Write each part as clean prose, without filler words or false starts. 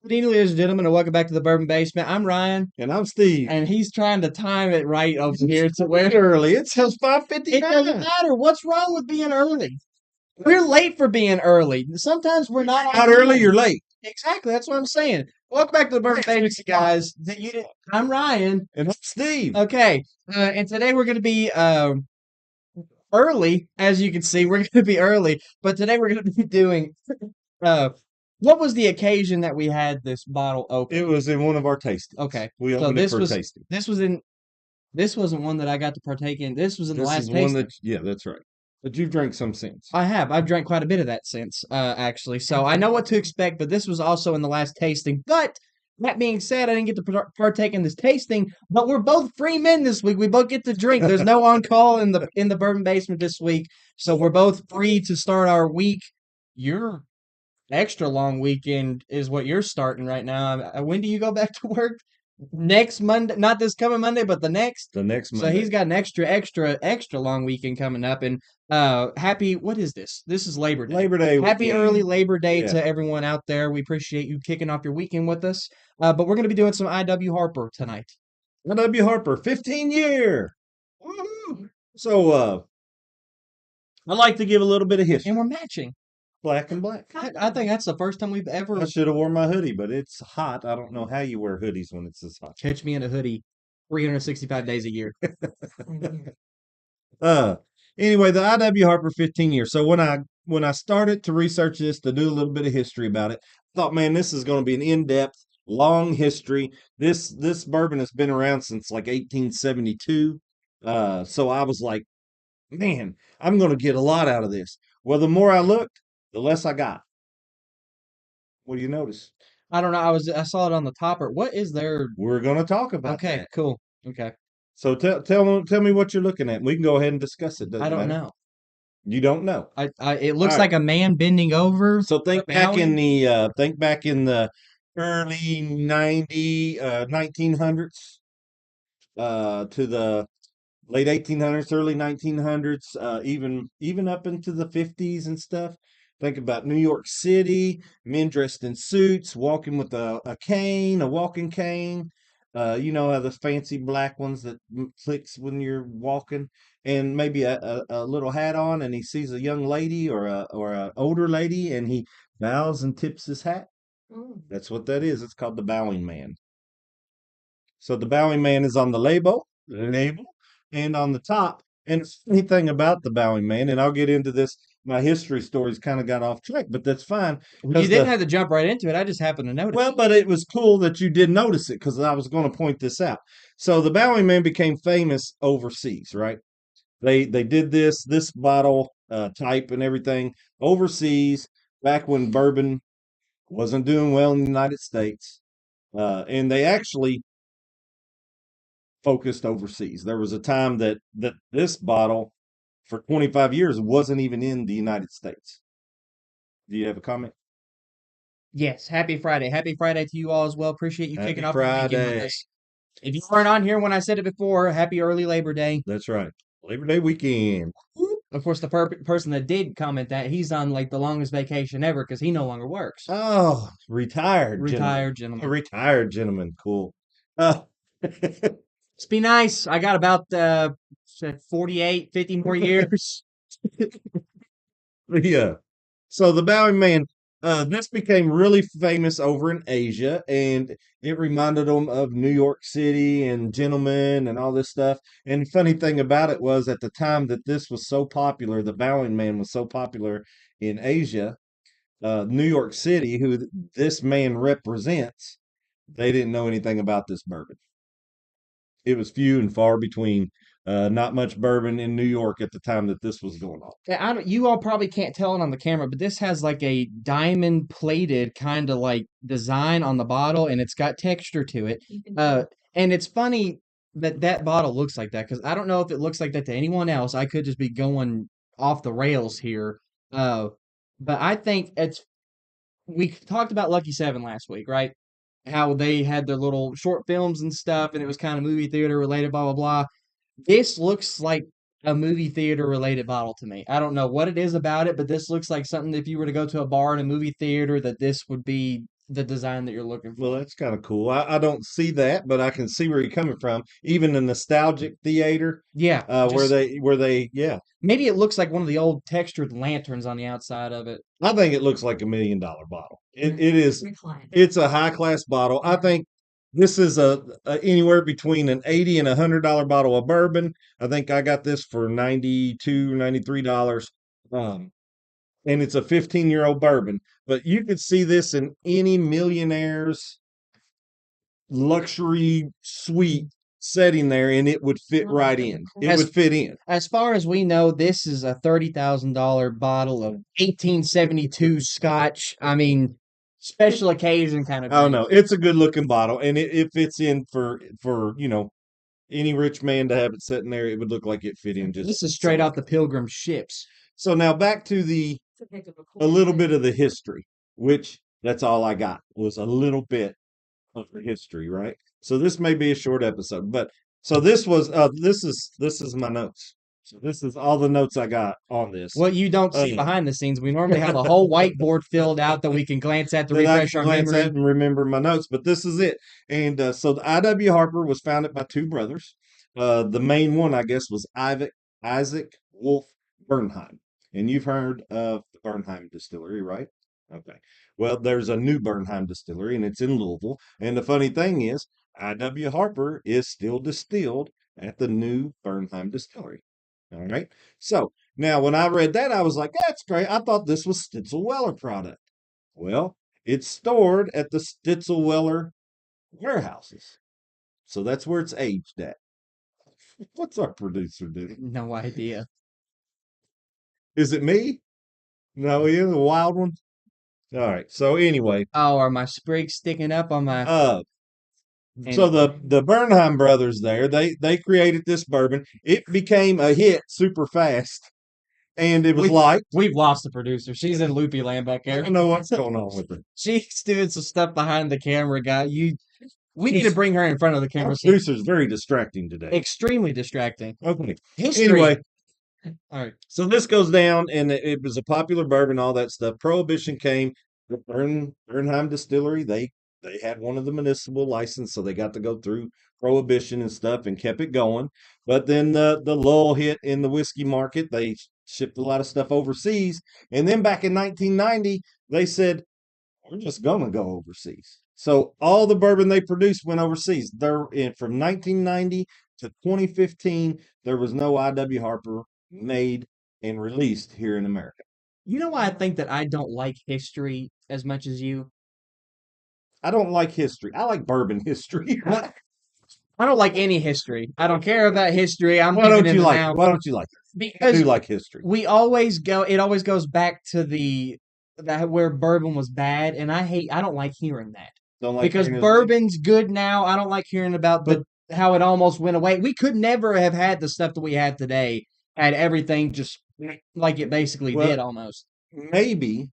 Good evening, ladies and gentlemen, and welcome back to the Bourbon Basement. I'm Ryan, And I'm Steve. and he's trying to time it right over here to It's where early. It says it doesn't 5:59. matter. What's wrong with being early? We're late for being early. Sometimes we're not on Not early, time. you're late. Exactly, that's what I'm saying. Welcome back to the Bourbon Basement, guys. I'm Ryan. And I'm Steve. Okay, and today we're going to be early. As you can see, we're going to be early, but today we're going to be doing uh, what was the occasion that we had this bottle open? It was in one of our tastings. Okay. We So opened it for a tasting. this wasn't one that I got to partake in. This was in the This last is one tasting. that, yeah, that's right. But you've drank some since. I have. I've drank quite a bit of that since, actually. So I know what to expect, but this was also in the last tasting. But that being said, I didn't get to partake in this tasting, but we're both free men this week. We both get to drink. There's no on call in the Bourbon Basement this week. So we're both free to start our week. Your extra long weekend is what you're starting right now. When do you go back to work? Next Monday, not this coming Monday, but the next. The next So Monday. he's got an extra long weekend coming up. And happy, what is this? This is Labor Day. Labor Day Happy weekend. early Labor Day Yeah. to everyone out there. We appreciate you kicking off your weekend with us. But we're going to be doing some IW Harper tonight. W. Harper, 15 year. Woo-hoo. So I like to give a little bit of history. And we're matching. Black and black. I think that's the first time we've ever I should have worn my hoodie, but it's hot. I don't know how you wear hoodies when it's this hot. catch me in a hoodie 365 days a year. Uh anyway, the IW Harper 15 years. So when I started to research this to do a little bit of history about it, I thought, man, this is going to be an in-depth, long history. This bourbon has been around since like 1872. So I was like, man, I'm going to get a lot out of this. Well, the more I looked, the less I got. What do you notice? I don't know. I saw it on the topper. What is there? We're going to talk about Okay, that. cool. Okay. So tell me what you're looking at. We can go ahead and discuss it. I Doesn't don't matter. know. You don't know. It All looks right. like a man bending over, So bowing. think back in the early 1900s to the late 1800s, early 1900s, even up into the 50s and stuff. Think about New York City, men dressed in suits, walking with a cane, a walking cane. You know how the fancy black ones that clicks when you're walking, and maybe a little hat on, and he sees a young lady or a older lady, and he bows and tips his hat. That's what that is. It's called the bowing man. So the bowing man is on the label, and on the top. And the funny thing about the bowing man, and I'll get into this, my history stories kind of got off track, but that's fine You because didn't have to jump right into it. I just happened to notice. but it was cool that you did notice it because I was going to point this out. So the bowing man became famous overseas, right? They did this bottle type and everything overseas back when bourbon wasn't doing well in the United States, and they actually focused overseas. There was a time that this bottle for 25 years wasn't even in the United States. Do you have a comment? Yes, happy Friday. Happy Friday to you all as well. Appreciate you kicking Happy off your weekend with Friday. us. If you weren't on here when I said it before, happy early Labor Day. That's right. Labor Day weekend. Of course, the person that did comment that, he's on like the longest vacation ever because he no longer works. Oh, retired gentleman. Retired A gentleman. retired gentleman. Cool. Uh, Let's be nice. I got about 48, 50 more years. yeah. So the bowing man, this became really famous over in Asia, and it reminded them of New York City and gentlemen and all this stuff. And the funny thing about it was, at the time that this was so popular, the bowing man was so popular in Asia, New York City, who this man represents, they didn't know anything about this bourbon. It was few and far between. Not much bourbon in New York at the time that this was going on. Yeah, I don't, you all probably can't tell it on the camera, but this has like a diamond plated kind of like design on the bottle, and it's got texture to it. And it's funny that that bottle looks like that because I don't know if it looks like that to anyone else. I could just be going off the rails here. Uh, but I think we talked about Lucky Seven last week, right? How they had their little short films and stuff, and it was kind of movie theater related, blah blah blah. This looks like a movie theater related bottle to me. I don't know what it is about it, but this looks like something if you were to go to a bar in a movie theater that this would be the design that you're looking Well, for. that's kind of cool. I don't see that, but I can see where you're coming from. Even the nostalgic theater, Yeah, where just yeah, maybe it looks like one of the old textured lanterns on the outside of it. I think it looks like $1 million bottle. Mm. It is. It's a high class bottle. I think this is a anywhere between an 80 and $100 bottle of bourbon. I think I got this for 92, $93. Um, and it's a 15-year-old bourbon. But you could see this in any millionaire's luxury suite setting there, and it would fit right in. It As would fit in. as far as we know, this is a $30,000 bottle of 1872 Scotch. I mean, special occasion kind of Oh drink. no, it's a good looking bottle, and it fits in for any rich man to have it sitting there. It would look like it fit in just This is straight so. off the Pilgrim ships. So now back to a little bit of the history, which that's all I got was a little bit of the history, right? So this may be a short episode, but so this is my notes. So this is all the notes I got on this. What you don't see Uh, behind the scenes, we normally have a whole whiteboard filled out that we can glance at to that I refresh can our glance memory. at and remember my notes, but this is it. And so the I.W. Harper was founded by two brothers. The main one, I guess, was Isaac Wolf Bernheim. And you've heard of the Bernheim Distillery, right? Okay. Well, there's a new Bernheim Distillery, and it's in Louisville. And the funny thing is, I.W. Harper is still distilled at the new Bernheim Distillery. All right. So now when I read that, I was like, that's great. I thought this was Stitzel Weller product. Well, it's stored at the Stitzel Weller warehouses. So that's where it's aged at. What's our producer doing? No idea. Is it me? No, he is a wild one. All right. So anyway, Oh, are my sprigs sticking up on my uh, so and the Bernheim brothers there, they created this bourbon. It became a hit super fast, and it was we like we've lost the producer. She's in loopy land back I there. don't know what's going on with it. She's doing some stuff behind the camera, guy. We need to bring her in front of the Our camera. See, producer's very distracting today. extremely distracting. Okay. History. Anyway, All right. so this goes down, and it was a popular bourbon, all that stuff. Prohibition came. The Bernheim Distillery, they had one of the municipal license, so they got to go through prohibition and stuff and kept it going. But then the lull hit in the whiskey market. They shipped a lot of stuff overseas, and then back in 1990, they said we're just gonna go overseas. So all the bourbon they produced went overseas. From 1990 to 2015, there was no I.W. Harper made and released here in America. You know why I think that I don't like history as much as you? I don't like history. I like bourbon history. What? I don't like any history. I don't care about history. I'm Why living don't in you the like it? now Why don't you like it? I because do like history. we always go. It always goes back to the that where bourbon was bad, and I don't like hearing that Don't like because hearing his name. bourbon's good now. I don't like hearing about But the how it almost went away. We could never have had the stuff that we had today had everything just like it basically did well, almost. maybe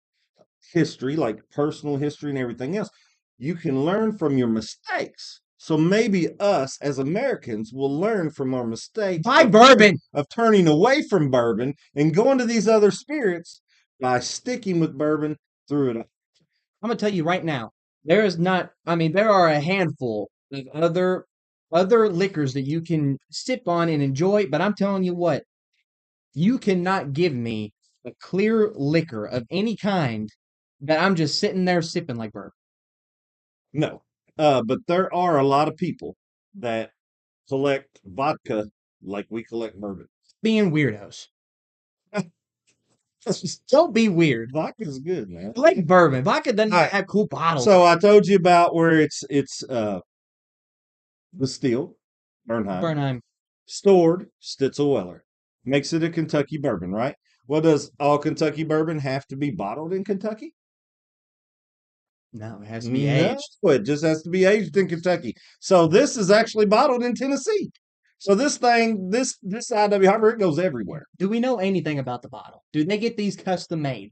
history, like personal history and everything else, you can learn from your mistakes. So maybe us as Americans will learn from our mistakes Buy bourbon. of turning away from bourbon and going to these other spirits by sticking with bourbon through it. I'm gonna tell you right now, there is not. I mean, there are a handful of other liquors that you can sip on and enjoy, but I'm telling you what, you cannot give me a clear liquor of any kind that I'm just sitting there sipping like bourbon. No. But there are a lot of people that collect vodka like we collect bourbon. Being weirdos. That's just, Don't be weird. vodka's good, man. Like bourbon. Vodka doesn't All right. have cool bottles. So I told you about where it's distilled, Bernheim, Bernheim. stored, Stitzel Weller. Makes it a Kentucky bourbon, right? Well, does all Kentucky bourbon have to be bottled in Kentucky? No, it has to be No, aged. it just has to be aged in Kentucky. So this is actually bottled in Tennessee. So this thing, this I.W. Harper, it goes everywhere. Do we know anything about the bottle? Do they get these custom made?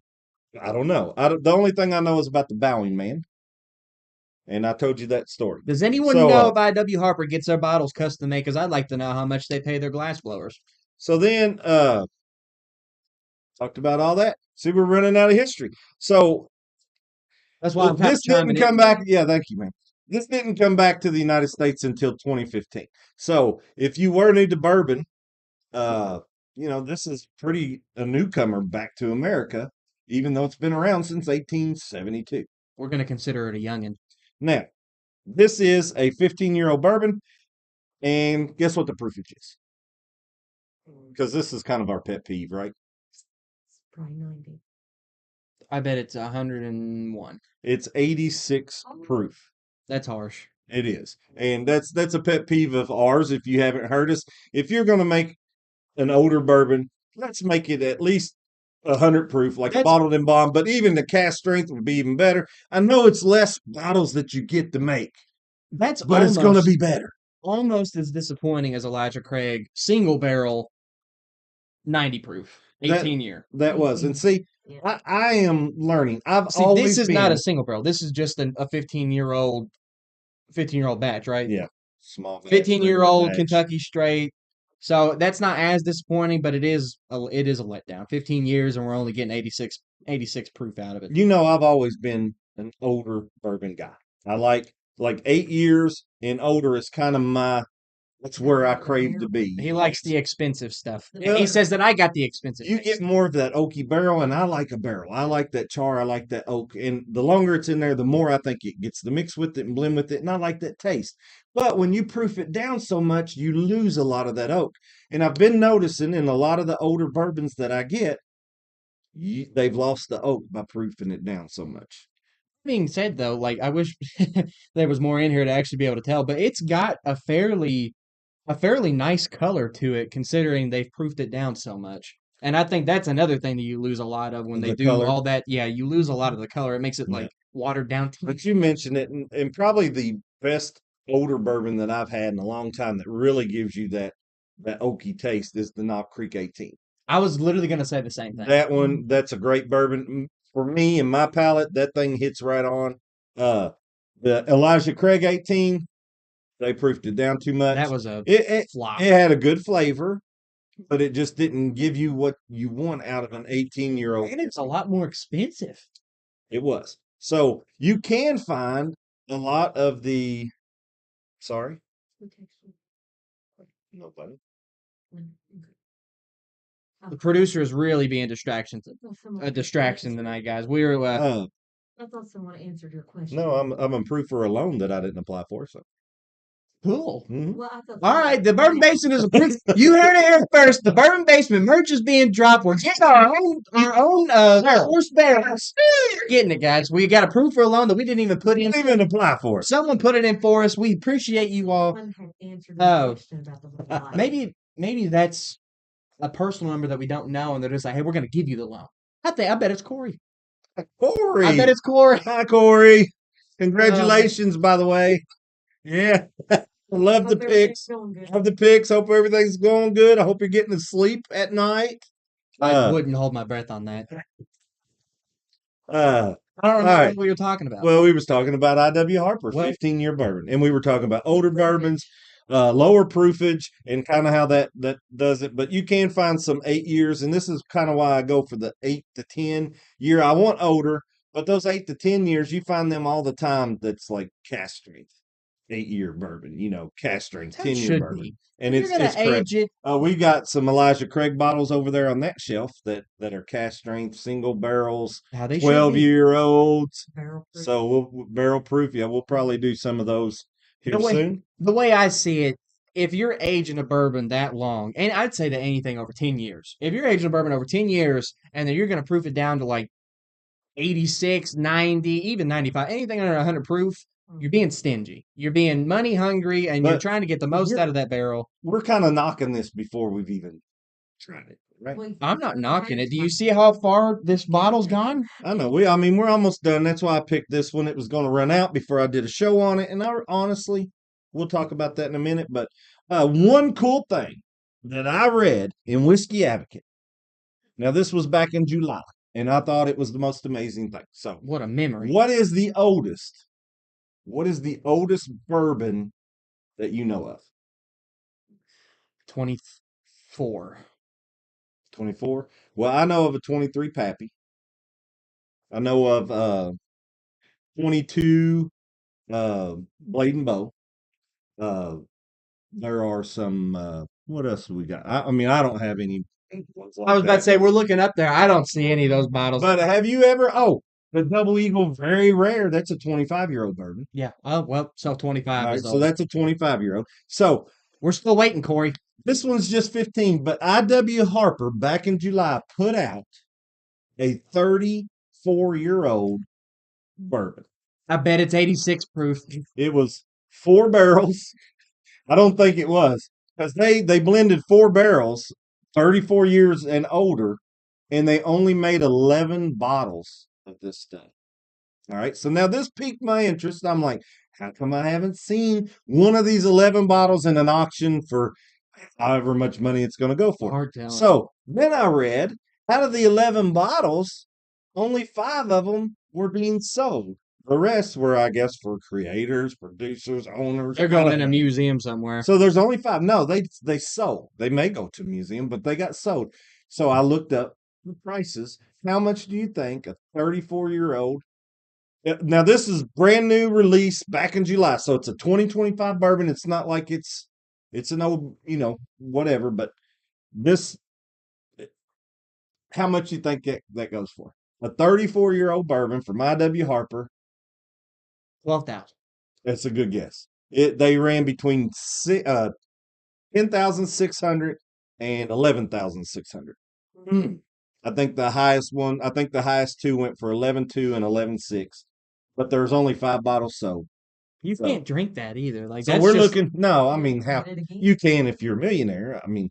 I don't know. The only thing I know is about the Bowing Man, and I told you that story. Does anyone So, know if I.W. Harper gets their bottles custom made? Because I'd like to know how much they pay their glass blowers. so then, talked about all that. See, we're running out of history. So That's why I'm kind of This didn't chiming in. come back. Yeah, thank you, man. This didn't come back to the United States until 2015. So if you were new to bourbon, uh, this is pretty a newcomer back to America, even though it's been around since 1872. We're gonna consider it a youngin. Now, this is a 15-year-old bourbon, and guess what the proofage is? Because this is kind of our pet peeve, right? It's probably 90. I bet it's 101. It's 86 proof. That's harsh. It is. And that's a pet peeve of ours. If you haven't heard us, if you're going to make an older bourbon, let's make it at least 100 proof, like That's- bottled and bond. But even the cast strength would be even better. I know it's less bottles that you get to make, That's but it's going to be better. almost as disappointing as Elijah Craig single barrel 90 proof 18-year. That was. And see, Yeah. I am learning. I've See, always this is not been- a single barrel. This is just a 15-year-old batch, right? Yeah. Small batch, 15-year-old batch. Kentucky straight. So that's not as disappointing, but it is a letdown. 15 years and we're only getting 86 proof out of it. I've always been an older bourbon guy. I like 8 years and older is kind of that's where I crave to be. He likes the expensive stuff. Well, He says that I got the expensive. You taste. get more of that oaky barrel, and I like a barrel. I like that char. I like that oak. And the longer it's in there, the more I think it gets to mix with it and blend with it. And I like that taste. But when you proof it down so much, you lose a lot of that oak. And I've been noticing in a lot of the older bourbons that I get, they've lost the oak by proofing it down so much. Being said though, like I wish there was more in here to actually be able to tell, but it's got a fairly nice color to it considering they've proofed it down so much. And I think that's another thing that you lose a lot of when they The do color. all that. Yeah, you lose a lot of the color. It makes it Yeah. like watered down. But you mentioned it, and probably the best older bourbon that I've had in a long time that really gives you that oaky taste is the Knob Creek 18. I was literally going to say the same thing. That one, that's a great bourbon. For me and my palate, that thing hits right on. The Elijah Craig 18, they proofed it down too much. That was a it flop. had a good flavor, but it just didn't give you what you want out of an 18-year-old. And it's a lot more expensive. It was. So you can find a lot of the. Sorry? Who texted you? Nobody. When? Okay. The producer is really being a distraction Distraction. tonight, guys. We were I thought someone answered your question. No, I'm a proofer alone that I didn't apply for. So. cool. Mhm. Well, I thought All right, the Bourbon Basement is approved. You heard it here first. The Bourbon Basement merch is being dropped. We're getting our own horse barrels. Getting it, guys. We got a proof for a loan that we didn't even put in. Didn't even apply for it. Someone put it in for us. We appreciate you all. Someone had answered Oh. the question about the Bud Light. Maybe that's a personal number that we don't know, and they're just like, "Hey, we're going to give you the loan." I bet it's Corey. Corey. I bet it's Corey. Hi, Corey. Congratulations, by the way. Yeah. Love the Hope everything's pics. going good. Love the pics. Hope everything's going good. I hope you're getting to sleep at night. I wouldn't hold my breath on that. Uh, I don't remember All right. what we were talking about. well, we was talking about I.W. Harper, What? 15-year bourbon. And we were talking about older bourbons, lower proofage, and kind of how that does it. But you can find some 8 years, and this is kind of why I go for the 8 to 10 year. I want older, but those 8 to 10 years, you find them all the time. That's like cast strength, 8-year bourbon. Cast strength, That's how it 10-year should bourbon, be. and You're it's gonna correct. age it. We got some Elijah Craig bottles over there on that shelf that are cast strength, single barrels, How they should be. 12-year-olds. Barrel proof. So we'll barrel proof. Yeah, we'll probably do some of those here The way- soon. The way I see it, if you're aging a bourbon that long, and I'd say that anything over 10 years, if you're aging a bourbon over 10 years and then you're going to proof it down to like 86, 90, even 95, anything under 100 proof, you're being stingy. You're being money hungry and you're But trying to get the most you're- out of that barrel. We're kind of knocking this before we've even tried it, right? Well, I'm not knocking it. Do you see how far this bottle's gone? I know. We're almost done. That's why I picked this one. It was going to run out before I did a show on it. And honestly, we'll talk about that in a minute. But one cool thing that I read in Whiskey Advocate. Now, this was back in July, and I thought it was the most amazing thing. So, What a memory. what is the oldest? What is the oldest bourbon that you know of? 24. 24. Well, I know of a 23 Pappy. I know of 22 blade and bow. There are some what else we got? I mean, I don't have any ones like I was about to that, say, we're looking up there. I don't see any of those bottles. but have you ever the Double Eagle, very rare. That's a 25-year-old bourbon. Yeah. Oh, well, so 25 All right, is so old. that's a 25-year-old. So We're still waiting, Corey. this one's just 15, but IW Harper back in July put out a 34-year-old bourbon. I bet it's 86 proof. It was 4 barrels. I don't think it was, because they blended 4 barrels, 34 years and older, and they only made 11 bottles of this stuff. All right, so now this piqued my interest. I'm like, how come I haven't seen one of these 11 bottles in an auction for however much money it's going to go for? Hard telling. So then I read, out of the 11 bottles, only 5 of them were being sold. The rest were, I guess, for creators, producers, owners. They're going in whatever. a museum somewhere. So there's only 5. No, they sold. They may go to a museum, but they got sold. So I looked up the prices. How much do you think a 34-year-old? Now this is brand new release back in July, so it's a 2025 bourbon. It's not like it's an old, whatever. But this, how much you think that goes for? A 34-year-old bourbon from IW Harper. 12,000. That's a good guess. They ran between 10,600 and 11,600. I think the highest 2 went for 11,200 and 11,600, but there's only 5 bottles sold. You So- can't drink that either. Like So that's we're just, looking. No, I mean, how Try it again. you can if you're a millionaire. I mean,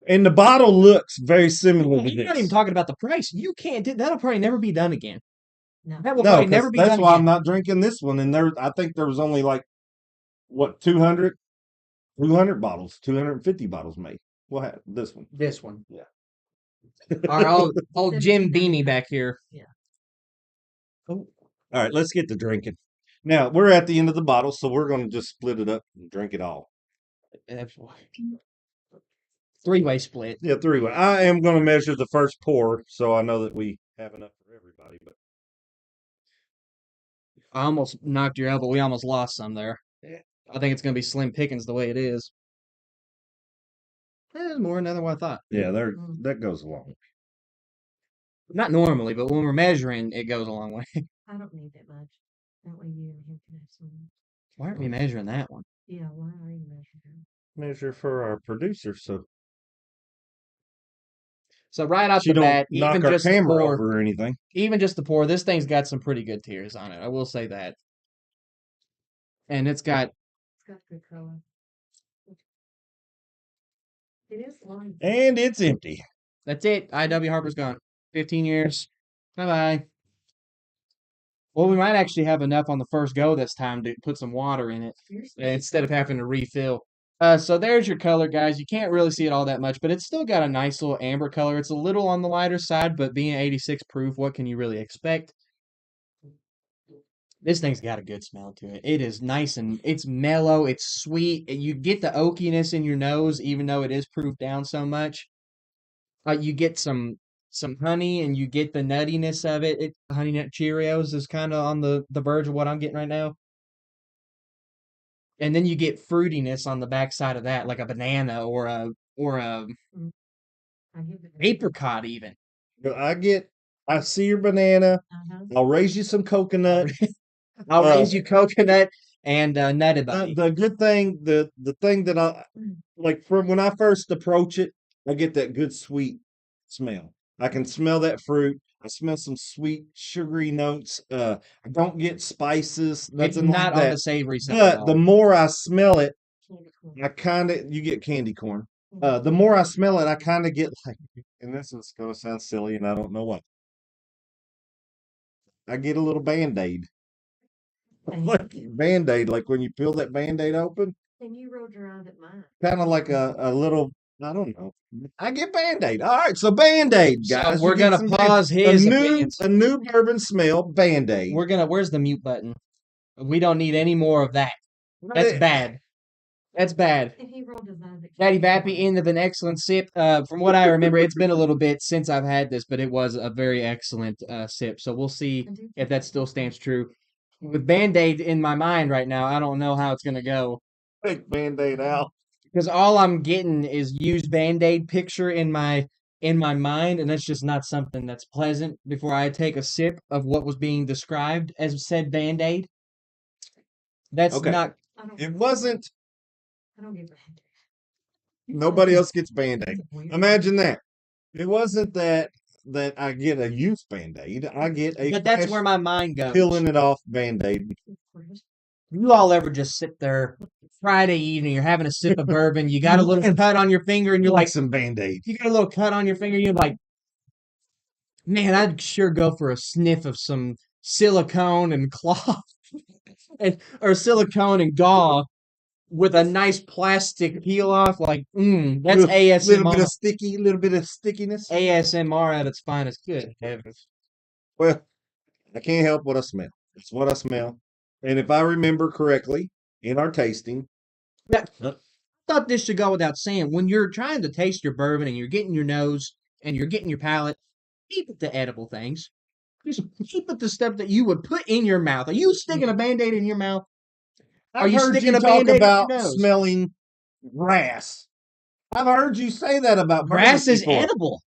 and the bottle looks very similar to You're not this. even talking about the price. You can't do that'll probably never be done again. No. That will No, probably 'cause never be that's done why I'm again. not drinking this one. And I think there was only like what 200 bottles, 250 bottles made. What this one? This one. Yeah. Our old Jim Beanie back here. All right, let's get to drinking. Now we're at the end of the bottle, so we're going to just split it up and drink it all. Three-way split. Yeah, 3-way. I am going to measure the first pour, so I know that we have enough for everybody. But I almost knocked your elbow. We almost lost some there. I think it's going to be slim pickings the way it is. There's more than what I thought. yeah, that goes along. Not normally, but when we're measuring, it goes a long way. I don't need that much. That way you and him can have some. Why aren't we measuring that one? Yeah, why are you measuring? Measure for our producer, so So right off she the bat, don't knock even our just the camera pour, over or anything. even just the pour, this thing's got some pretty good tears on it. I will say that. And it's got It's got good color. It is light. And it's empty. that's it. IW Harper's gone. 15 years. Bye bye. Well, we might actually have enough on the first go this time to put some water in it instead of having to refill. So there's your color, guys. You can't really see it all that much, but it's still got a nice little amber color. It's a little on the lighter side, but being 86 proof, what can you really expect? This thing's got a good smell to it. It is nice and it's mellow. It's sweet. You get the oakiness in your nose, even though it is proof down so much. You get some honey and you get the nuttiness of it. Honey Nut Cheerios is kind of on the verge of what I'm getting right now. And then you get fruitiness on the backside of that, like a banana or a I give it. apricot even. I see your banana. Uh-huh. I'll raise you some coconut. I'll raise you coconut and nutty buddy. The good thing, the thing that I like from when I first approach it, I get that good sweet smell. I can smell that fruit. I smell some sweet sugary notes. I don't get spices. It's Nothing not like on that. the savory side. at But the all. more I smell it, Candy corn. you get candy corn. The more I smell it, I kind of get like, and this is going to sound silly, and I don't know what. I get a little Band-Aid. Like Band-Aid, like when you peel that Band-Aid open, And you rolled your eyes at mine. kind of like a little, I don't know. I get Band-Aid. All right, so Band-Aid, So guys. we're You get gonna some pause his opinions. a new bourbon smell, Band-Aid. Where's the mute button? We don't need any more of that. That's bad. That's bad. And he rolled his eyes at Daddy candy Bappy, corn. end of an excellent sip. From what I remember, it's been a little bit since I've had this, but it was a very excellent sip. So we'll see I do if think that still stands true. With Band-Aid in my mind right now, I don't know how it's gonna go. Take Band-Aid out. Because all I'm getting is used Band-Aid picture in my mind, and that's just not something that's pleasant before I take a sip of what was being described as said Band-Aid. That's Okay. not I don't. It wasn't. I don't get Band-Aid. Nobody else gets Band-Aid. That's weird. Imagine that. It wasn't that I get a used Band-Aid. I get a but that's fresh where my mind goes. peeling it off Band-Aid. You all ever just sit there Friday evening, you're having a sip of bourbon, you got a little cut on your finger, and you're like, some Band-Aid. you got a little cut on your finger, you're like, man, I'd sure go for a sniff of some silicone and cloth, or silicone and gauze with a nice plastic peel off. Like, that's Little bit ASMR. of sticky, little bit of stickiness. ASMR at its finest. Good heavens. Well, I can't help what I smell. It's what I smell. And if I remember correctly, in our tasting, Now, I thought this should go without saying. When you're trying to taste your bourbon and you're getting your nose and you're getting your palate, keep it to edible things. Just keep it to stuff that you would put in your mouth. Are you sticking a Band-Aid in your mouth? Are I've you heard sticking you a talk Band-Aid about up your nose? smelling grass. I've heard you say that about Grass bourbon is before. edible.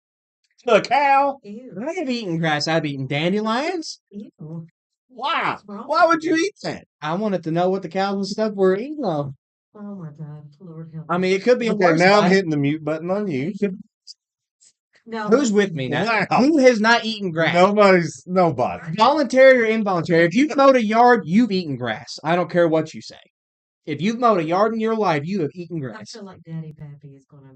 To a cow? Ew. I have eaten grass. I've eaten dandelions. Ew. Why? What's wrong Why with would you eat that? I wanted to know what the cows and stuff were eating of. Oh my God, Lord help I me. mean, it could be a Okay, worse now I'm bite. hitting the mute button on you. No. Who's with me now? Wow. Who has not eaten grass? Nobody. Voluntary or involuntary. If you've mowed a yard, you've eaten grass. I don't care what you say. If you've mowed a yard in your life, you have eaten I grass. feel like Daddy Pappy is gonna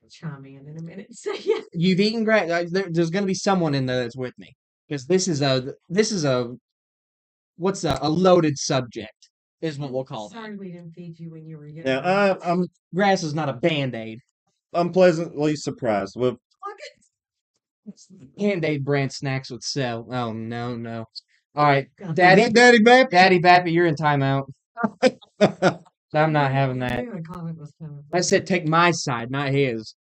chime in a minute and say yeah. You've eaten grass. There's going to be someone in there that's with me because this is a what's a loaded subject is what we'll call that. Sorry we didn't feed you when you were young. Now Grass is not a Band-Aid. I'm pleasantly surprised. Well, Band-Aid brand snacks would sell. Oh no. All right, God. Daddy, Daddy Bap. Daddy Bappy, you're in timeout. I'm not having I that. knew a comment was coming. I said take my side, not his.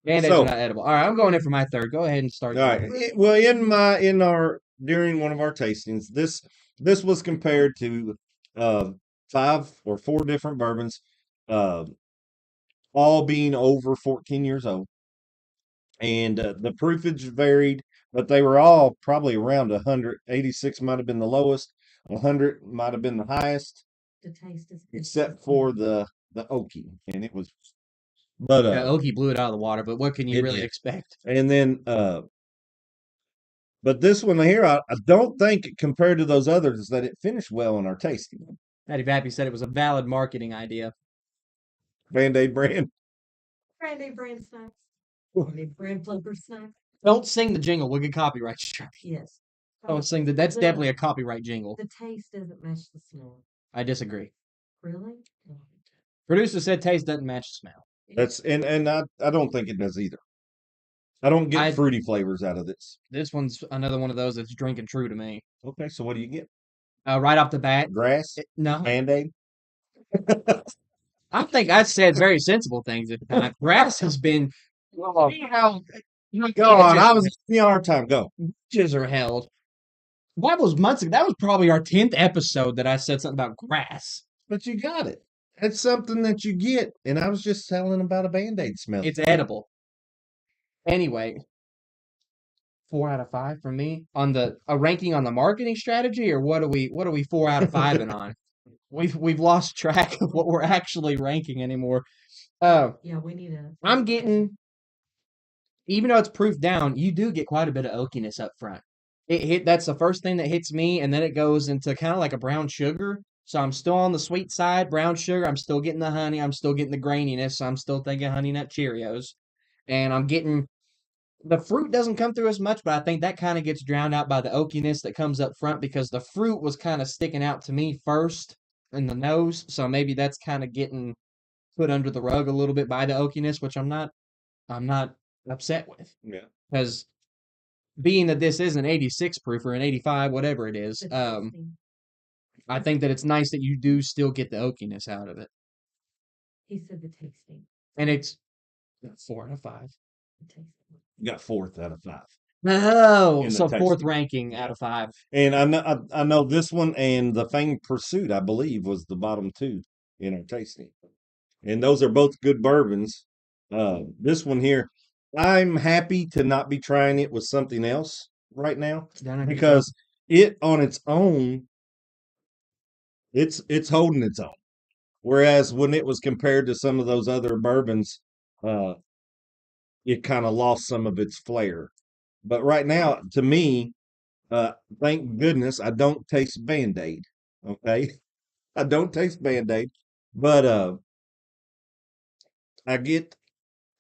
Band-Aids So- are not edible. All right, I'm going in for my third. Go ahead and start. All right. Well, during one of our tastings, this was compared to 5 or 4 different bourbons, uh, all being over 14 years old, and the proofage varied, but they were all probably around 100. 86 might have been the lowest, 100 might have been the highest, The taste is except for the oaky, and it was. But Yeah, Okie blew it out of the water, but what can you It really did. expect? and then but this one here, I don't think compared to those others that it finished well in our tasting. Daddy Bappy said it was a valid marketing idea. Band-Aid brand. Brandy brand snacks. Brandy brand flipper snack. Don't sing the jingle. We'll get copyright strike. Yes. Don't sing that. That's The- definitely a copyright jingle. The taste doesn't match the smell. I disagree. Really? Oh. Producer said taste doesn't match the smell. That's and I don't think it does either. I don't get I- fruity flavors out of this. This one's another one of those that's drinking true to me. Okay, so what do you get? Right off the bat, Grass? no. Band-Aid? I think I said very sensible things at the time. Grass has been. Oh, How go on. I was giving you a hard time. Go. Bitches are held. That was months ago. That was probably our 10th episode that I said something about grass. But you got it. It's something that you get. And I was just telling about a Band-Aid smell. It's edible. Anyway, 4 out of 5 from me on a ranking on the marketing strategy, or what are we 4 out of 5 and on? We've lost track of what we're actually ranking anymore. Yeah, we need a. I'm getting, even though it's proof down, you do get quite a bit of oakiness up front. That's the first thing that hits me, and then it goes into kind of like a brown sugar. So I'm still on the sweet side, brown sugar. I'm still getting the honey. I'm still getting the graininess. So I'm still thinking Honey Nut Cheerios. And I'm getting, the fruit doesn't come through as much, but I think that kind of gets drowned out by the oakiness that comes up front because the fruit was kind of sticking out to me first in the nose. So maybe that's kind of getting put under the rug a little bit by the oakiness, which I'm not upset with. Yeah. Because being that this is an 86 proof or an 85, whatever it is, the tasting. I think that it's nice that you do still get the oakiness out of it. He said the tasting. And it's 4 out of 5. The tasting. You got 4th out of 5. Oh, in the so fourth tasting. ranking out of 5. And I know this one and the Famed Pursuit, I believe, was the bottom 2 in our tasting. And those are both good bourbons. This one here, I'm happy to not be trying it with something else right now because it on its own, it's holding its own. Whereas when it was compared to some of those other bourbons, uh, it kind of lost some of its flair. But right now, to me, thank goodness I don't taste Band-Aid. Okay. I don't taste Band-Aid, but I get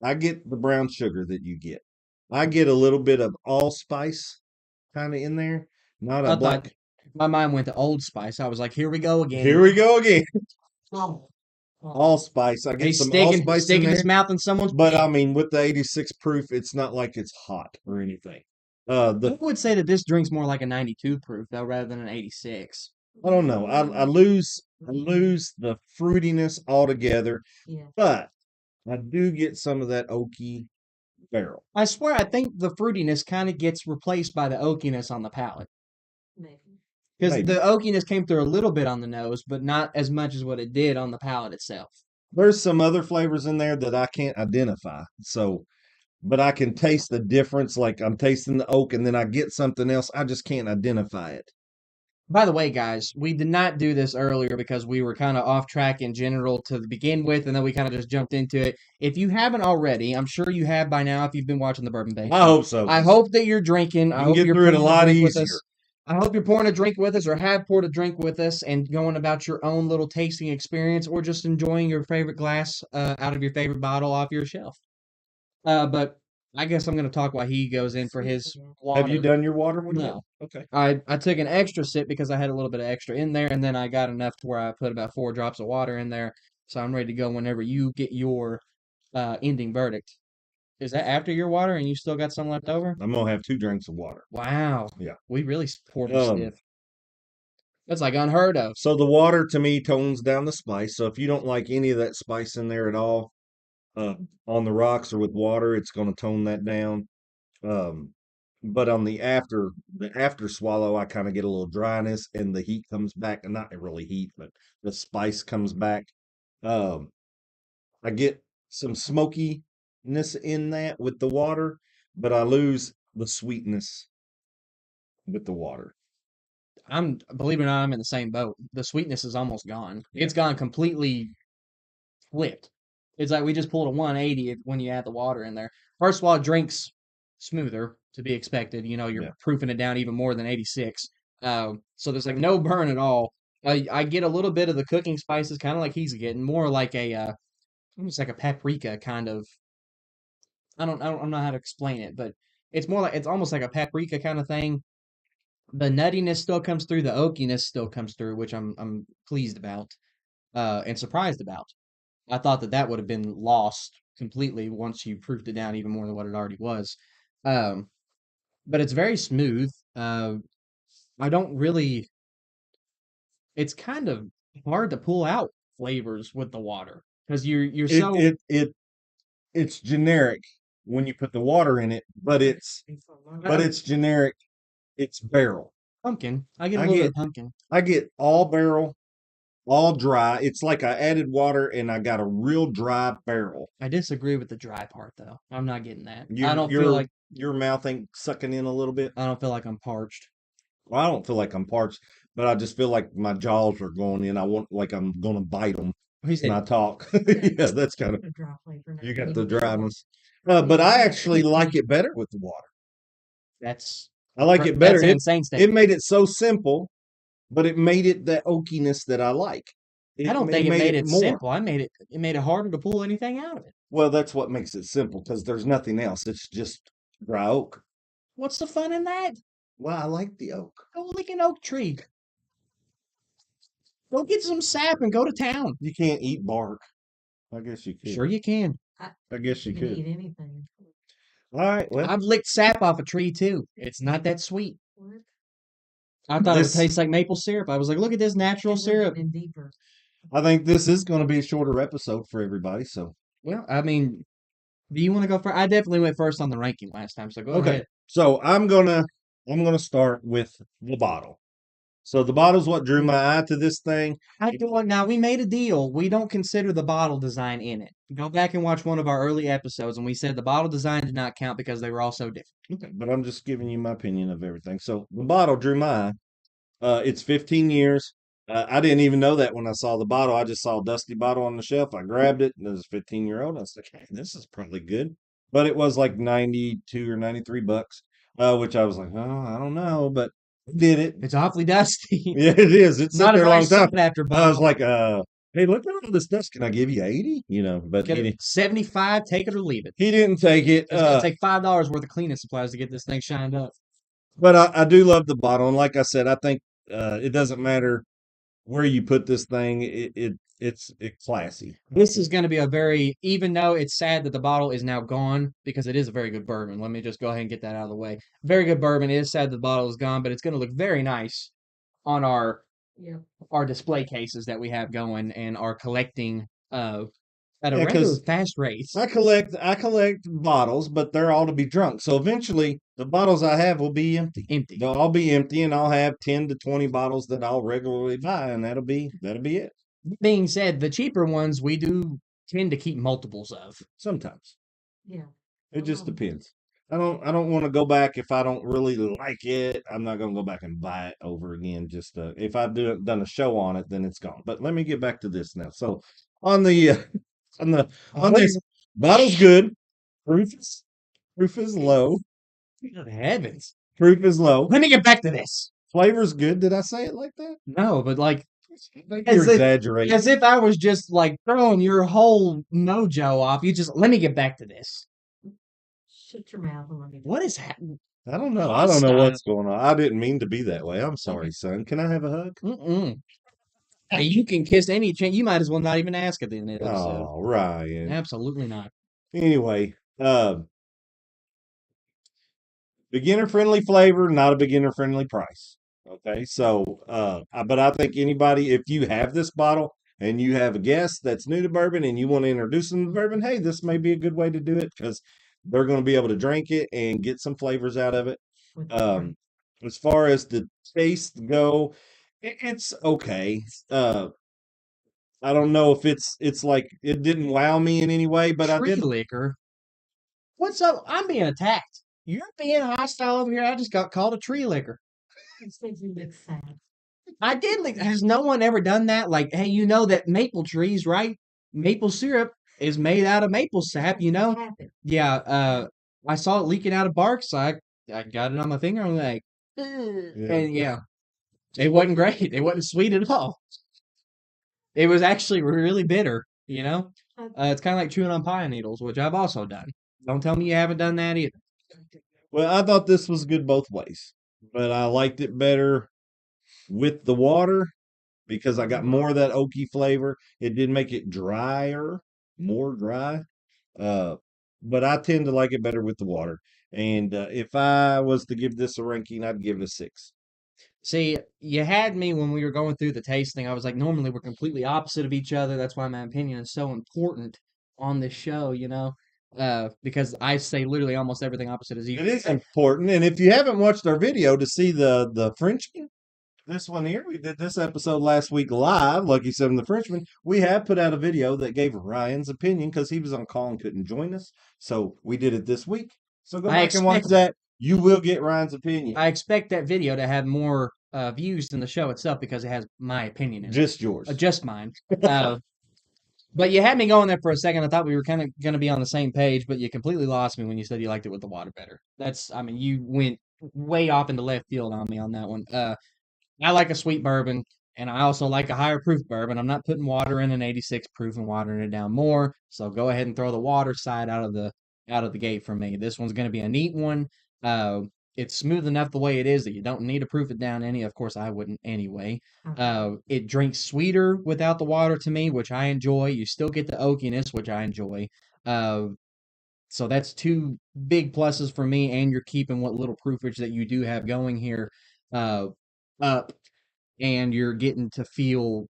I get the brown sugar that you get. I get a little bit of allspice kind of in there, not a I thought black. my mind went to Old Spice. I was like, here we go again. Here we go again. Oh. Allspice. I get He's some sticking allspice in sticking his there. mouth in someone's But I pig. mean, with the 86 proof, it's not like it's hot or anything. I The would say that this drink's more like a 92 proof though, rather than an 86. I don't know. I lose the fruitiness altogether, Yeah. but I do get some of that oaky barrel. I swear, I think the fruitiness kind of gets replaced by the oakiness on the palate. Maybe. Because Maybe. the oakiness came through a little bit on the nose, but not as much as what it did on the palate itself. There's some other flavors in there that I can't identify. So, but I can taste the difference. Like I'm tasting the oak and then I get something else. I just can't identify it. By the way, guys, we did not do this earlier because we were kind of off track in general to begin with, and then we kind of just jumped into it. If you haven't already, I'm sure you have by now if you've been watching the Bourbon Basement. I hope so. I hope that you're drinking. I You can hope get you're through it a pouring lot drink with easier. us. I hope you're pouring a drink with us or have poured a drink with us and going about your own little tasting experience or just enjoying your favorite glass out of your favorite bottle off your shelf. But I guess I'm going to talk while he goes in for his Have you water. done your water one yet? No. Okay. I took an extra sip because I had a little bit of extra in there, and then I got enough to where I put about 4 drops of water in there. So I'm ready to go whenever you get your ending verdict. Is that after your water and you still got some left over? I'm gonna have 2 drinks of water. Wow. Yeah. We really poured them Um, stiff. That's like unheard of. So the water to me tones down the spice. So if you don't like any of that spice in there at all, on the rocks or with water, it's going to tone that down. But on the after swallow, I kind of get a little dryness and the heat comes back, and not really heat, but the spice comes back. Um, I get some smokiness in that with the water, but I lose the sweetness with the water. Believe it or not, I'm in the same boat. The sweetness is almost gone. Yeah. It's gone completely flipped. It's like we just pulled a 180 when you add the water in there. First of all, it drinks smoother to be expected. You know, you're Yeah. proofing it down even more than 86. So there's like no burn at all. I get a little bit of the cooking spices, kind of like he's getting, more like a almost like a paprika kind of. I don't know how to explain it, but it's more like it's almost like a paprika kind of thing. The nuttiness still comes through, the oakiness still comes through, which I'm pleased about, and surprised about. I thought that that would have been lost completely once you proofed it down even more than what it already was. Um, but it's very smooth. I don't really. It's kind of hard to pull out flavors with the water because you're It so it it it's generic when you put the water in it, but it's generic. It's barrel. pumpkin. I get a I little bit get of pumpkin. I get all barrel, all dry. It's like I added water and I got a real dry barrel. I disagree with the dry part though. I'm not getting that. Your mouth ain't sucking in a little bit. I don't feel like I'm parched. Well, I don't feel like I'm parched, but I just feel like my jaws are going in. I want like I'm gonna bite them He when I said, talk. Yeah, that's kind of A dry flavor. you got the dryness. But I actually like it better with the water. "That's I like it better. That's an insane It statement." made it so simple, but it made it that oakiness that I like. I don't think it made it more. simple. It made it harder to pull anything out of it. Well, that's what makes it simple because there's nothing else. It's just dry oak. What's the fun in that? Well, I like the oak. Go lick an oak tree. Go get some sap and go to town. You can't eat bark. I guess you could. Sure you can. I guess you You can could. eat anything. All right. Well, I've licked sap off a tree too. It's not that sweet. What? I thought it would This- taste like maple syrup. I was like, look at this natural And we're syrup. getting deeper. I think this is going to be a shorter episode for everybody. So Well, I mean, do you want to go first? I definitely went first on the ranking last time, so go Okay. ahead. So I'm gonna start with the bottle. So the bottle's what drew my eye to this thing. Now we made a deal. We don't consider the bottle design in it. Go back and watch one of our early episodes, and we said the bottle design did not count because they were all so different. Okay, but I'm just giving you my opinion of everything. So the bottle drew my eye. It's 15 years. I didn't even know that when I saw the bottle. I just saw a dusty bottle on the shelf. I grabbed it, and it was 15-year-old. I was like, hey, this is probably good. But it was like 92 or 93 bucks, which I was like, oh, I don't know, but I did it. It's awfully dusty. Yeah, it is. It's Not sitting a there a long nice time. sought after I was bottle. like, hey, look at all this dust. Can I give you 80? But Get it 75, take it or leave it. he didn't take it. It's gonna take $5 worth of cleaning supplies to get this thing shined up. But I do love the bottle. And like I said, I think it doesn't matter where you put this thing, it's classy. This is going to be a very, even though it's sad that the bottle is now gone because it is a very good bourbon. Let me just go ahead and get that out of the way. Very good bourbon. It is sad that the bottle is gone, but it's going to look very nice on Yeah. our display cases that we have going and are collecting at a Yeah, rather 'cause fast rate. I collect bottles, but they're all to be drunk. So eventually the bottles I have will be empty. Empty. They'll all be empty, and I'll have 10 to 20 bottles that I'll regularly buy, and that'll be it. Being said, the cheaper ones we do tend to keep multiples of. Sometimes. Yeah. It just Oh. depends. I don't want to go back if I don't really like it. I'm not going to go back and buy it over again. Just if I've done a show on it, then it's gone. But let me get back to this now. So on the on this bottle's good. Proof is low. Good heavens. Proof is low. Let me get back to this. Flavor's good. Did I say it like that? No, but like You're as if exaggerating. as if I was just like throwing your whole mojo off. You just let me get back to this. Shut your mouth and let me. What is happening? I don't know. I don't know Stop. what's going on. I didn't mean to be that way. I'm sorry, son. Can I have a hug? Mm-mm. Hey, you can kiss any chance. You might as well not even ask at the end of the episode. Oh, Ryan. Absolutely not. Anyway, beginner friendly flavor, not a beginner friendly price. Okay, so but I think anybody, if you have this bottle and you have a guest that's new to bourbon and you want to introduce them to bourbon, hey, this may be a good way to do it because they're going to be able to drink it and get some flavors out of it. With the price. As far as the taste go, it's okay. I don't know if it's like it didn't wow me in any way, but I Tree did. liquor. What's up? I'm being attacked. You're being hostile over here. I just got called a tree liquor. It makes me look sad. I did. Has no one ever done that? Like, hey, you know that maple trees, right? Maple syrup is made out of maple sap, you know? Happened. Yeah, I saw it leaking out of bark, so I got it on my finger. I'm like, "Ugh." And yeah, it wasn't great. It wasn't sweet at all. It was actually really bitter, you know? It's kind of like chewing on pine needles, which I've also done. Don't tell me you haven't done that either. Well, I thought this was good both ways, but I liked it better with the water because I got more of that oaky flavor. It did make it drier, more dry. Uh, but I tend to like it better with the water. And if I was to give this a ranking, I'd give it a 6. See, you had me when we were going through the tasting. I was like, normally we're completely opposite of each other. That's why my opinion is so important on this show, you know? Because I say literally almost everything opposite as you. It is important. And if you haven't watched our video to see the Frenchman, this one here, we did this episode last week live, Lucky Seven the Frenchman. We have put out a video that gave Ryan's opinion because he was on call and couldn't join us. So we did it this week. So go back and watch expect- that. You will get Ryan's opinion. I expect that video to have more views than the show itself because it has my opinion in it. Just yours. Just mine. But you had me going there for a second. I thought we were kind of going to be on the same page, but you completely lost me when you said you liked it with the water better. You went way off into left field on me on that one. I like a sweet bourbon, and I also like a higher proof bourbon. I'm not putting water in an 86 proof and watering it down more. So go ahead and throw the water side out of the gate for me. This one's going to be a neat one. It's smooth enough the way it is that you don't need to proof it down any. Of course, I wouldn't anyway. It drinks sweeter without the water to me, which I enjoy. You still get the oakiness, which I enjoy. So that's two big pluses for me, and you're keeping what little proofage that you do have going here up, and you're getting to feel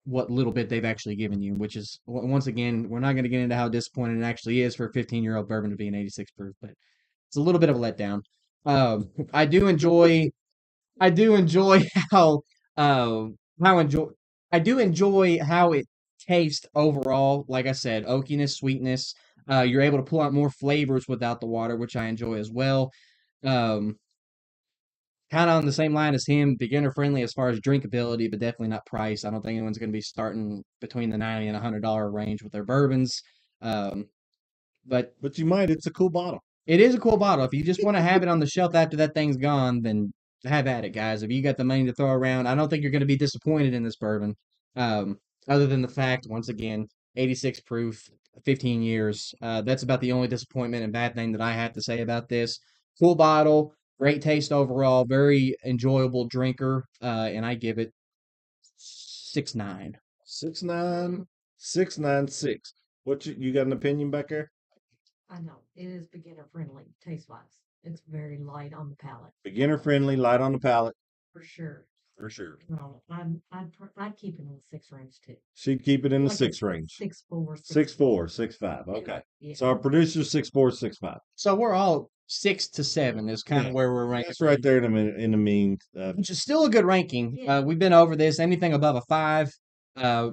what little bit they've actually given you, which is, once again, we're not going to get into how disappointing it actually is for a 15-year-old bourbon to be an 86 proof, but it's a little bit of a letdown. I do enjoy I do enjoy how enjoy I do enjoy how it tastes overall. Like I said, oakiness, sweetness. You're able to pull out more flavors without the water, which I enjoy as well. Um, kind of on the same line as him, beginner friendly as far as drinkability, but definitely not price. I don't think anyone's going to be starting between the $90 and $100 range with their bourbons. Um, but But you might. It's a cool bottle. it is a cool bottle. If you just want to have it on the shelf after that thing's gone, then have at it, guys. If you got the money to throw around, I don't think you're going to be disappointed in this bourbon. Um, other than the fact, once again, 86 proof, 15 years. That's about the only disappointment and bad thing that I have to say about this. Cool bottle, great taste overall, very enjoyable drinker, and I give it 6.9. 69696. What you got an opinion back there? I know. It is beginner friendly, taste wise. It's very light on the palate. Beginner friendly, light on the palate. For sure. For sure. No, I'd keep it in the 6 range too. She'd keep it in the Like 6 a range. 6.4, 6.4, 6.5. Okay. Yeah. So our producer's 6.4, 6.5. So we're all 6 to 7 is kind of Yeah. where we're ranking. That's right there in the mean. Which is still a good ranking. Yeah. We've been over this. Anything above a 5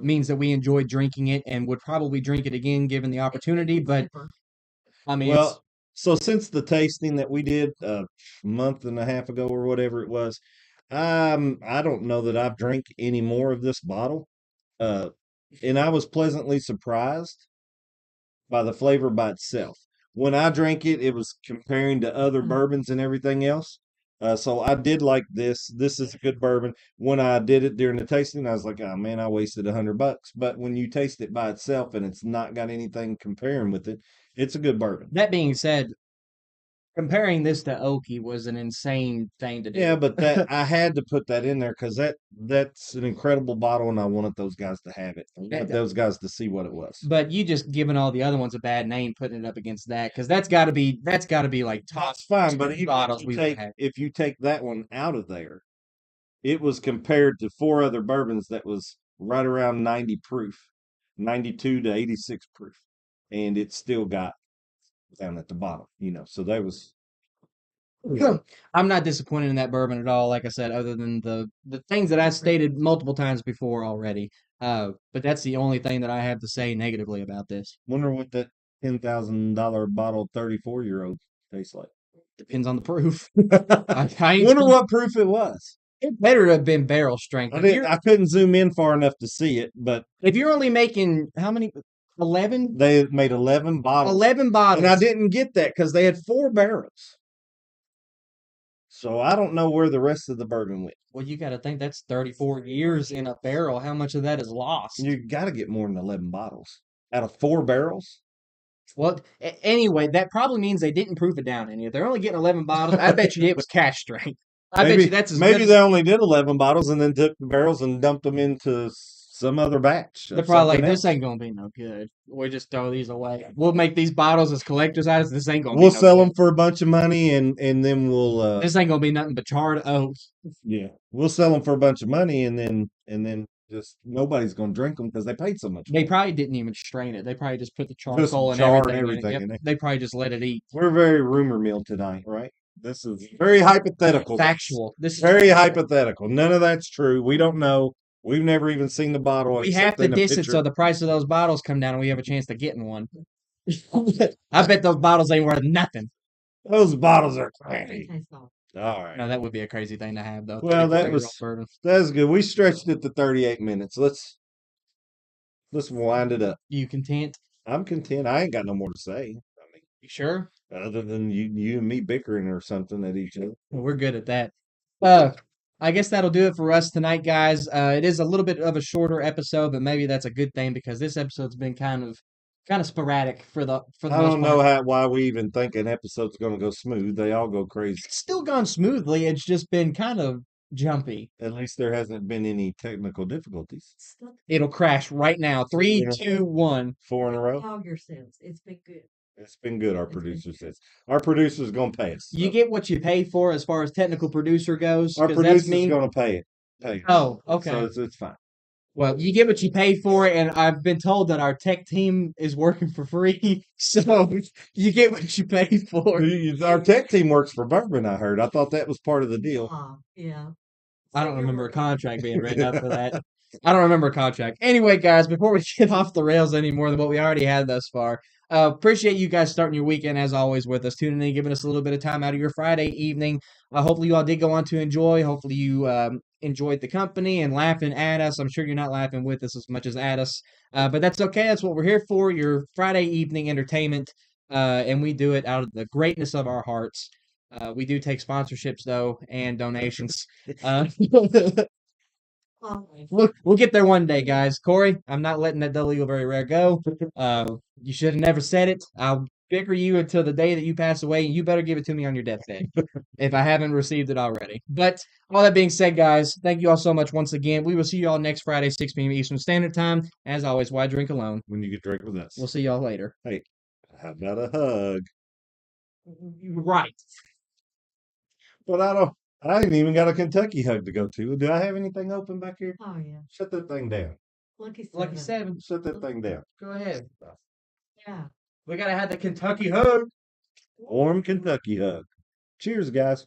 means that we enjoy drinking it and would probably drink it again given the opportunity. But Zipper. I mean, Well, so since the tasting that we did a month and a half ago or whatever it was, I don't know that I've drank any more of this bottle. And I was pleasantly surprised by the flavor by itself. When I drank it, it was comparing to other bourbons and everything else. So I did like this. This is a good bourbon. When I did it during the tasting, I was like, "Oh man, I wasted $100." But when you taste it by itself and it's not got anything comparing with it, it's a good bourbon. that being said, comparing this to Oki was an insane thing to do. Yeah, but that I had to put that in there because that's an incredible bottle, and I wanted those guys to have it. I wanted those guys to see what it was. But you just giving all the other ones a bad name, putting it up against that, because that's got to be like top That's fine, but even bottles if we you would take have. if you take that one out of there, it was compared to 4 other bourbons that was right around 90 proof, 92 to 86 proof, and it still got down at the bottom. So that was I'm not disappointed in that bourbon at all. Like I said, other than the things that I stated multiple times before already. But that's the only thing that I have to say negatively about this. wonder what that $10,000 bottle 34-year-old tastes like. Depends on the proof. I wonder what proof it was. It better have been barrel strength. I couldn't zoom in far enough to see it, but If you're only making how many? 11? they made 11 bottles. 11 bottles. And I didn't get that because they had 4 barrels. So I don't know where the rest of the bourbon went. Well, you got to think that's 34 years in a barrel. How much of that is lost? You got to get more than 11 bottles out of 4 barrels. Well, anyway, that probably means they didn't proof it down any. If they're only getting 11 bottles, I bet you it was cash strength. I bet you that's as maybe good they only did 11 bottles and then took the barrels and dumped them into some other batch. They're probably like, this ain't gonna be no good. We just throw these away. We'll make these bottles as collector's items. This ain't gonna. We'll be no sell good. them for a bunch of money and then we'll. This ain't gonna be nothing but charred oak. Yeah, we'll sell them for a bunch of money and then just nobody's gonna drink them because they paid so much. They probably didn't even strain it. They probably just put the charcoal Just and char and everything, everything in it. in Yep. it. They probably just let it eat. We're very rumor mill tonight, right? This is very hypothetical. Factual. This is Very hypothetical. None of that's true. We don't know. We've never even seen the bottle. We have except to in a diss it picture. so the price of those bottles come down and we have a chance to getting one. I bet those bottles ain't worth nothing. Those bottles are They crazy. taste off. All right. No, that would be a crazy thing to have, though. Well, that 34-year-old was bourbon. that's good. We stretched it to 38 minutes. Let's wind it up. You content? I'm content. I ain't got no more to say. You sure? Other than you and me bickering or something at each other. Well, we're good at that. I guess that'll do it for us tonight, guys. It is a little bit of a shorter episode, but maybe that's a good thing because this episode's been kind of sporadic for the I most don't know part. why we even think an episode's going to go smooth. They all go crazy. It's still gone smoothly. It's just been kind of jumpy. At least there hasn't been any technical difficulties. Stuff. It'll crash right now. 3, Yeah. 2, 1. 4 in a row. Dog yourselves. It's been good. It's been good. Our It's been producer good. says. Our producer's going to pay us. You so. get what you pay for as far as technical producer goes. Our 'Cause that's producer's me. going to pay it. Pay us. Oh, okay. So it's fine. Well, you get what you pay for, and I've been told that our tech team is working for free, so you get what you pay for. Our tech team works for bourbon, I heard. I thought that was part of the deal. Yeah. I So don't you're remember a working. contract being written up for that. I don't remember a contract. Anyway, guys, before we get off the rails any more than what we already had thus far, appreciate you guys starting your weekend as always with us, tuning in, giving us a little bit of time out of your Friday evening. Hopefully, you all did go on to enjoy. Hopefully, you enjoyed the company and laughing at us. I'm sure you're not laughing with us as much as at us, but that's okay. That's what we're here for. Your Friday evening entertainment, and we do it out of the greatness of our hearts. We do take sponsorships though and donations. Uh, Oh, we'll get there one day, guys. Corey, I'm not letting that double eagle very rare go. You should have never said it. I'll bicker you until the day that you pass away, and you better give it to me on your deathbed if I haven't received it already. But all that being said, guys, thank you all so much once again. We will see you all next Friday, 6 p.m. Eastern Standard Time. As always, why drink alone? When you get drink with us. We'll see y'all later. Hey, how about a hug? Right. But I ain't even got a Kentucky hug to go to. Do I have anything open back here? oh yeah. Shut that thing down. Lucky Lucky seven. 7. Shut that thing down. Go ahead. Yeah. We gotta have the Kentucky hug. Warm Kentucky hug. Cheers, guys.